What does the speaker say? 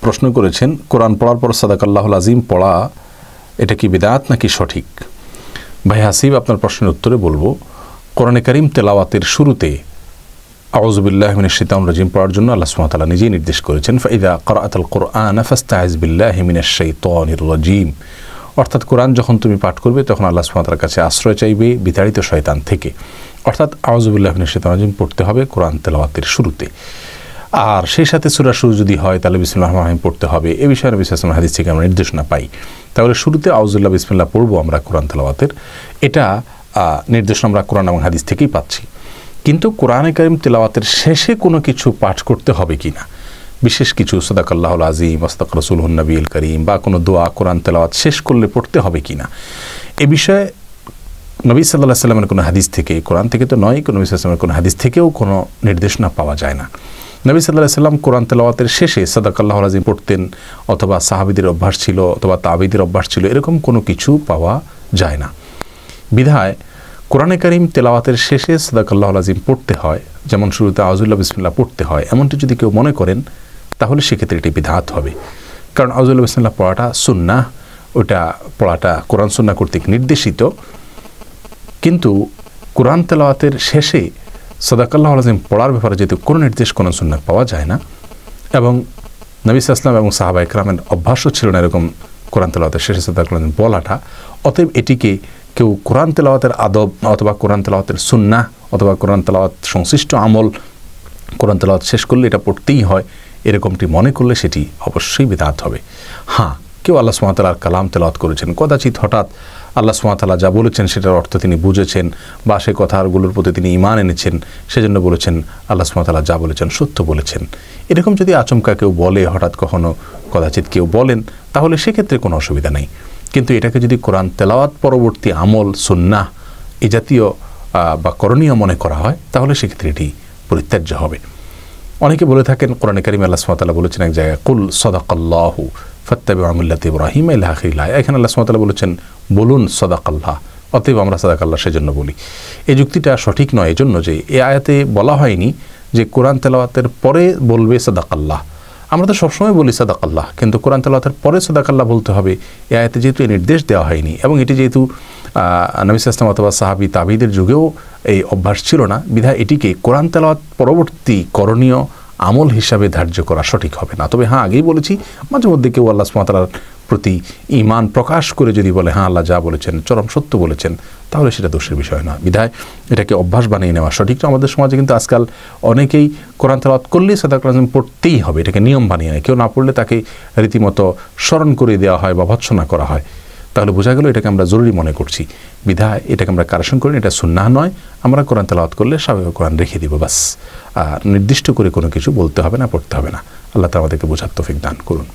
প্রশ্ন করেছেন কোরআন পড়ার পর সাদাকাল্লাহুল আজিম পড়া এটা কি বিদআত নাকি সঠিক। ভাই হাসিব, আপনার প্রশ্নের উত্তরে বলবো, কোরআনে কারীম তেলাওয়াতের শুরুতে আউযু বিল্লাহি মিনাশ শাইতানির রাজিম পড়ার জন্য আল্লাহ সুবহানাহু ওয়া তাআলা নিজেই নির্দেশ করেছেন, ফাইযা ক্রাআতাল কুরআনা ফাস্তাইজ বিল্লাহি মিনাশ শাইতানির রাজিম। অর্থাৎ কোরআন যখন তুমি পাঠ করবে তখন আল্লাহ সুবহানাহু ওয়া তাআলার কাছে আশ্রয় চাইবে বিতাড়িত শয়তান থেকে। অর্থাৎ আউযু বিল্লাহি মিনাশ শাইতানির রাজিম পড়তে হবে কোরআন তেলাওয়াতের শুরুতে। আর সেই সাথে সূরা শুরু যদি হয় তাহলে বিসমিল্লাহির রহমানির রহিম পড়তে হবে। এই বিষয়ে নবী সাল্লাল্লাহু আলাইহি ওয়াসাল্লাম হাদিস থেকে আমরা নির্দেশনা পাই। তাহলে শুরুতে আউযুবিল্লাহ বিসমিল্লাহ পড়বো আমরা কোরআন তেলাওয়াতের, এটা নির্দেশনা আমরা কোরআন এবং হাদিস থেকেই পাচ্ছি। কিন্তু কোরআনে কারীম তেলাওয়াতের শেষে কোনো কিছু পাঠ করতে হবে কি না, বিশেষ কিছু সাদাকাল্লাহুল আজিম ওয়াসদাকা রাসূলুহুন নবিয়ুল কারীম বা কোনো দোয়া কোরআন তেলাওয়াত শেষ করলে পড়তে হবে কি না, এ বিষয়ে নবী সাল্লাল্লাহু আলাইহি ওয়াসাল্লামের কোনো হাদিস থেকে, কোরআন থেকে তো নয়, কোনো নবী সাল্লাল্লাহু আলাইহি ওয়াসাল্লামের কোনো হাদিস থেকেও কোনো নির্দেশনা পাওয়া যায় না। নবী সাল্লাল্লাহু আলাইহি ওয়াসাল্লাম কোরআন তেলাওয়াতের শেষে সাদাকাল্লাহুল আজিম পড়তেন, অথবা সাহাবীদের অভ্যাস ছিল অথবা তাবিঈদের অভ্যাস ছিল, এরকম কোনো কিছু পাওয়া যায় না। বিধায় কোরআনে কারীম তেলাওয়াতের শেষে সাদাকাল্লাহুল আজিম পড়তে হয়, যেমন শুরুতে আউযুবিল্লাহ বিসমিল্লাহ পড়তে হয়, এমনটি যদি কেউ মনে করেন তাহলে সেক্ষেত্রে এটি বিদআত হবে। কারণ আউযুবিল্লাহ বিসমিল্লাহ পড়াটা সুন্নাহ, ওটা পড়াটা কোরআন সুন্নাহ কর্তৃক নির্দেশিত। কিন্তু কোরআন তেলাওয়াতের শেষে সাদাকাল্লাহুল আজিম পড়ার ব্যাপারে যেহেতু কোনো নির্দেশ কোরআন সুন্নাহ পাওয়া যায় না, এবং নবী সাল্লাল্লাহু আলাইহি ওয়াসাল্লাম এবং সাহাবায়ে কেরামের অভ্যাসও ছিল না এরকম কোরআন তেলাওয়াতের শেষে সাদাকাল্লাহুল আজিম বলাটা, অতএব এটিকে কেউ কোরআন তেলাওয়াতের আদব অথবা কোরআন তেলাওয়াতের সুন্নাহ অথবা কোরআন তেলাওয়াত সংশ্লিষ্ট আমল, কোরআন তেলাওয়াত শেষ করলে এটা পড়তেই হয়, এরকমটি মনে করলে সেটি অবশ্যই বিদআত হবে। হ্যাঁ, কেউ আল্লাহ সুবহানাহু ওয়া তাআলার কালাম তেলাওয়াত করেছেন, কদাচিৎ হঠাৎ আল্লাহ সুবহানাহু ওয়া তাআলা যা বলেছেন সেটার অর্থ তিনি বুঝেছেন বা সেই কথাগুলোর প্রতি তিনি ঈমান এনেছেন, সেজন্য বলেছেন আল্লাহ সুবহানাহু ওয়া তাআলা যা বলেছেন সত্য বলেছেন। এরকম যদি আচমকা কেউ বলে, হঠাৎ কখনো কদাচিৎ কেউ বলেন, তাহলে সেক্ষেত্রে কোনো অসুবিধা নেই। কিন্তু এটাকে যদি কোরআন তেলাওয়াত পরবর্তী আমল, সুন্নাহ এই জাতীয় বা করণীয় মনে করা হয়, তাহলে সেক্ষেত্রে এটি পরিত্যাজ্য হবে। অনেকে বলে থাকেন কোরআনে কারীমে আল্লাহ সুবহানাহু ওয়া তাআলা বলেছেন এক জায়গায়, কুল সাদাকাল্লাহু ফাত্তাবিউ মিল্লাতা ইব্রাহিম ইলা আখিরিল আয়াত। এখানে আল্লাহ সুবহানাহু ওয়া তাআলা বলেছেন বলুন সাদাকাল্লাহ, অতএব আমরা সাদাকাল্লাহ সেজন্য বলি। এই যুক্তিটা সঠিক নয়, এজন্য যে এই আয়াতে বলা হয়নি যে কোরআন তেলাওয়াতের পরে বলবে সাদাকাল্লাহ। আমরা তো সবসময় বলি সাদাকাল্লাহ, কিন্তু কোরআন তেলাওয়াতের পরে সাদাকাল্লাহ বলতে হবে এই আয়াতে যেহেতু এই নির্দেশ দেওয়া হয়নি, এবং এটি যেহেতু নবী সাল্লাল্লাহু আলাইহি ওয়াসাল্লাম অথবা সাহাবী তাবিঈদের যুগেও এই অভ্যাস ছিল না, বিধায় এটিকে কোরআন তেলাওয়াত পরবর্তী করণীয় আমল হিসাবে ধার্য করা সঠিক হবে না। তবে হ্যাঁ, আগেই বলেছি, মাঝে মধ্যে কেউ আল্লাহ সুবহানাহু ওয়া তাআলার প্রতি ঈমান প্রকাশ করে যদি বলে হ্যাঁ আল্লাহ যা বলেছেন চরম সত্য বলেছেন, তাহলে সেটা দোষের বিষয় না। বিধায় এটাকে অভ্যাস বানিয়ে নেওয়া সঠিক। আমাদের সমাজে কিন্তু আজকাল অনেকেই কোরআন তেলাওয়াত করলেই সাদাকাল্লাহুল আজিম পড়তেই হবে, এটাকে নিয়ম বানিয়ে নেয়। কেউ না পড়লে তাকে রীতিমতো স্মরণ করে দেওয়া হয় বা ভৎসনা করা হয়। তাহলে বোঝা গেল এটাকে আমরা জরুরি মনে করছি, বিধায় এটাকে আমরা কারেকশন করি, এটা সুন্নাহ নয়। আমরা কোরআন তেলাওয়াত করলে স্বাভাবিক কোরআন রেখে দিব বাস, আর নির্দিষ্ট করে কোনো কিছু বলতে হবে না, পড়তে হবে না। আল্লাহ তাআলা আমাদেরকে বোঝার তৌফিক দান করুন।